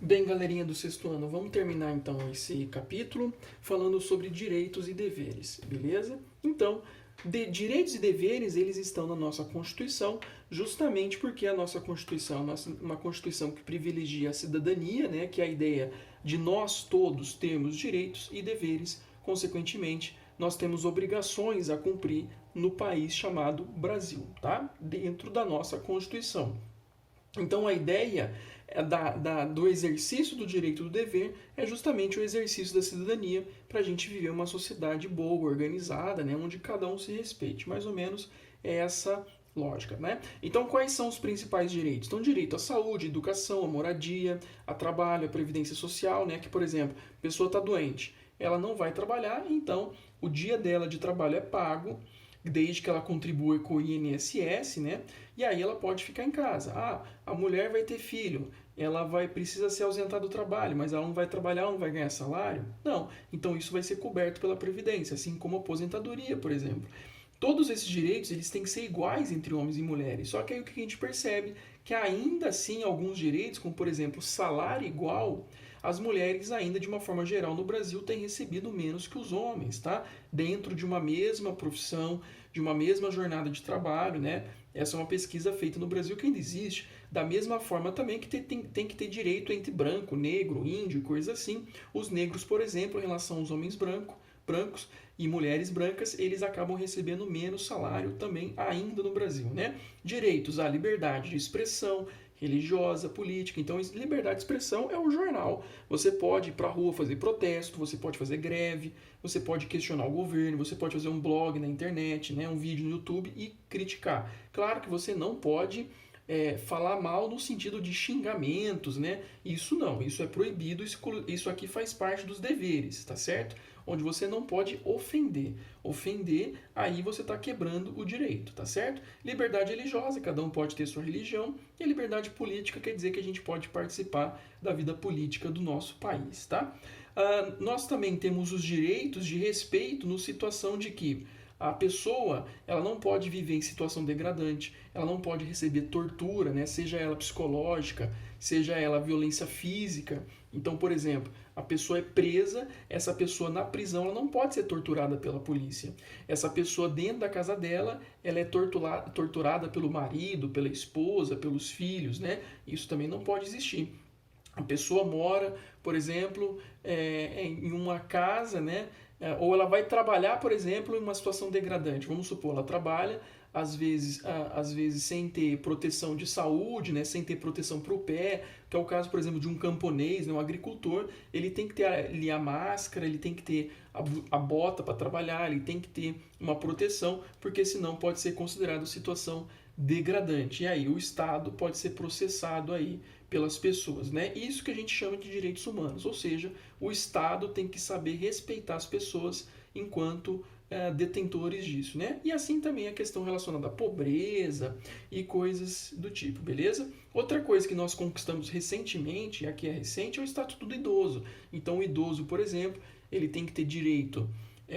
Bem, galerinha do sexto ano, vamos terminar então esse capítulo falando sobre direitos e deveres, beleza? Então, direitos e deveres, eles estão na nossa Constituição, justamente porque a nossa Constituição é uma Constituição que privilegia a cidadania, né, que é a ideia de nós todos termos direitos e deveres, consequentemente, nós temos obrigações a cumprir no país chamado Brasil, tá? Dentro da nossa Constituição. Então a ideia do exercício do direito e do dever é justamente o exercício da cidadania para a gente viver uma sociedade boa, organizada, né, onde cada um se respeite. Mais ou menos é essa lógica, né? Então quais são os principais direitos? Então direito à saúde, à educação, à moradia, a trabalho, à previdência social, né? Que, por exemplo, a pessoa está doente, ela não vai trabalhar, então o dia dela de trabalho é pago, desde que ela contribua com o INSS, né? E aí ela pode ficar em casa. Ah, a mulher vai ter filho, ela precisa se ausentar do trabalho, mas ela não vai trabalhar, ela não vai ganhar salário? Não. Então isso vai ser coberto pela Previdência, assim como a aposentadoria, por exemplo. Todos esses direitos, eles têm que ser iguais entre homens e mulheres. Só que aí o que a gente percebe? Que ainda assim alguns direitos, como por exemplo salário igual, as mulheres ainda de uma forma geral no Brasil têm recebido menos que os homens, tá? Dentro de uma mesma profissão, de uma mesma jornada de trabalho, né? Essa é uma pesquisa feita no Brasil que ainda existe. Da mesma forma também que tem que ter direito entre branco, negro, índio, coisa assim. Os negros, por exemplo, em relação aos homens brancos e mulheres brancas, eles acabam recebendo menos salário também ainda no Brasil, né? Direitos à liberdade de expressão, religiosa, política. Então, liberdade de expressão é um jornal. Você pode ir para a rua fazer protesto, você pode fazer greve, você pode questionar o governo, você pode fazer um blog na internet, né, um vídeo no YouTube e criticar. Claro que você não pode falar mal no sentido de xingamentos, né? Isso não, isso é proibido, isso aqui faz parte dos deveres, tá certo? Onde você não pode ofender. Ofender, aí você está quebrando o direito, tá certo? Liberdade religiosa, cada um pode ter sua religião, e a liberdade política quer dizer que a gente pode participar da vida política do nosso país, tá? Nós também temos os direitos de respeito no situação de que a pessoa ela não pode viver em situação degradante, ela não pode receber tortura, né? Seja ela psicológica, seja ela violência física. Então, por exemplo, a pessoa é presa, essa pessoa na prisão ela não pode ser torturada pela polícia. Essa pessoa dentro da casa dela, ela é torturada pelo marido, pela esposa, pelos filhos, né? Isso também não pode existir. A pessoa mora, por exemplo, em uma casa, né? Ou ela vai trabalhar, por exemplo, em uma situação degradante. Vamos supor, ela trabalha, às vezes sem ter proteção de saúde, né? Sem ter proteção para o pé, que é o caso, por exemplo, de um camponês, né? Um agricultor. Ele tem que ter ali a máscara, ele tem que ter a bota para trabalhar, ele tem que ter uma proteção, porque senão pode ser considerado situação degradante. E aí o Estado pode ser processado aí pelas pessoas, né? Isso que a gente chama de direitos humanos, ou seja, o Estado tem que saber respeitar as pessoas enquanto detentores disso, né? E assim também a questão relacionada à pobreza e coisas do tipo, beleza? Outra coisa que nós conquistamos recentemente, e aqui é recente, é o Estatuto do Idoso. Então o idoso, por exemplo, ele tem que ter direito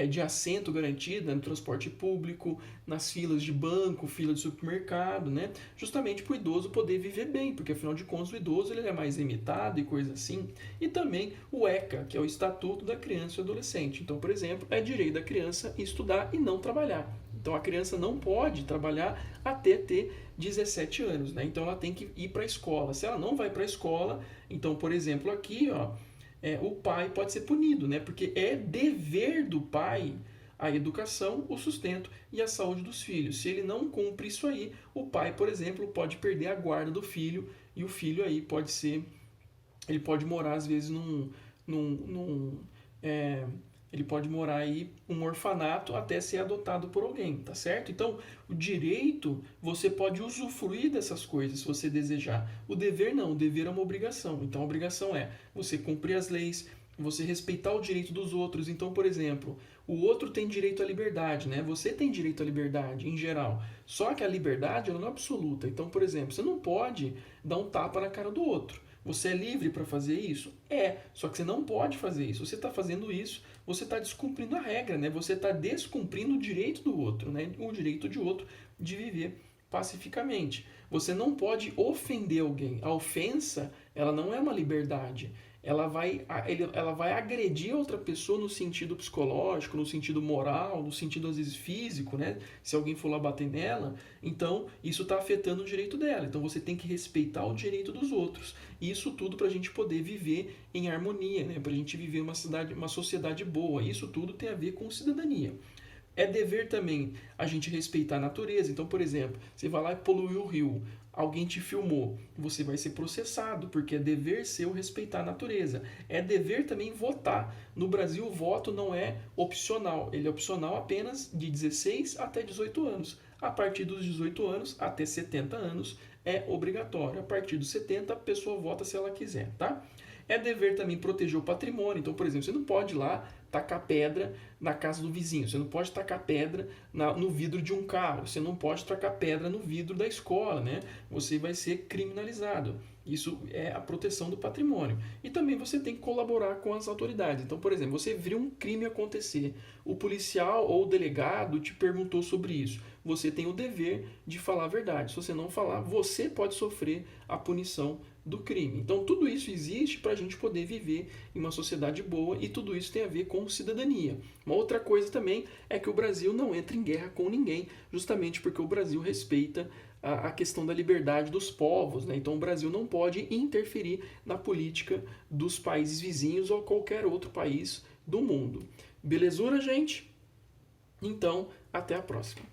de assento garantido no transporte público, nas filas de banco, fila de supermercado, né? Justamente para o idoso poder viver bem, porque afinal de contas o idoso ele é mais limitado e coisa assim. E também o ECA, que é o Estatuto da Criança e do Adolescente. Então, por exemplo, é direito da criança estudar e não trabalhar. Então a criança não pode trabalhar até ter 17 anos, né? Então ela tem que ir para a escola. Se ela não vai para a escola, então, por exemplo, aqui, ó, o pai pode ser punido, né? Porque é dever do pai a educação, o sustento e a saúde dos filhos. Se ele não cumpre isso aí, o pai, por exemplo, pode perder a guarda do filho e o filho aí ele pode morar às vezes é, ele pode morar aí um orfanato até ser adotado por alguém, tá certo? Então, o direito, você pode usufruir dessas coisas se você desejar. O dever não, o dever é uma obrigação. Então, a obrigação é você cumprir as leis, você respeitar o direito dos outros. Então, por exemplo, o outro tem direito à liberdade, né? Você tem direito à liberdade, em geral. Só que a liberdade, ela não é absoluta. Então, por exemplo, você não pode dar um tapa na cara do outro. Você é livre para fazer isso? É, só que você não pode fazer isso. Você está fazendo isso, você está descumprindo a regra, né? Você está descumprindo o direito do outro, né? O direito de outro de viver pacificamente. Você não pode ofender alguém. A ofensa ela não é uma liberdade. Ela vai agredir a outra pessoa no sentido psicológico, no sentido moral, no sentido às vezes físico, né? Se alguém for lá bater nela, então isso está afetando o direito dela. Então você tem que respeitar o direito dos outros. Isso tudo para a gente poder viver em harmonia, né? Para a gente viver uma sociedade boa. Isso tudo tem a ver com cidadania. É dever também a gente respeitar a natureza. Então, por exemplo, você vai lá e poluiu o rio, alguém te filmou, você vai ser processado, porque é dever seu respeitar a natureza. É dever também votar. No Brasil, o voto não é opcional, ele é opcional apenas de 16 até 18 anos. A partir dos 18 anos até 70 anos é obrigatório. A partir dos 70, a pessoa vota se ela quiser, tá? É dever também proteger o patrimônio. Então, por exemplo, você não pode ir lá tacar pedra na casa do vizinho, você não pode tacar pedra no vidro de um carro, você não pode tacar pedra no vidro da escola, né? Você vai ser criminalizado. Isso é a proteção do patrimônio. E também você tem que colaborar com as autoridades. Então, por exemplo, você viu um crime acontecer, o policial ou o delegado te perguntou sobre isso. Você tem o dever de falar a verdade. Se você não falar, você pode sofrer a punição do crime. Então, tudo isso existe para a gente poder viver em uma sociedade boa e tudo isso tem a ver com cidadania. Uma outra coisa também é que o Brasil não entra em guerra com ninguém, justamente porque o Brasil respeita a questão da liberdade dos povos, né? Então, o Brasil não pode interferir na política dos países vizinhos ou qualquer outro país do mundo. Belezura, gente? Então, até a próxima.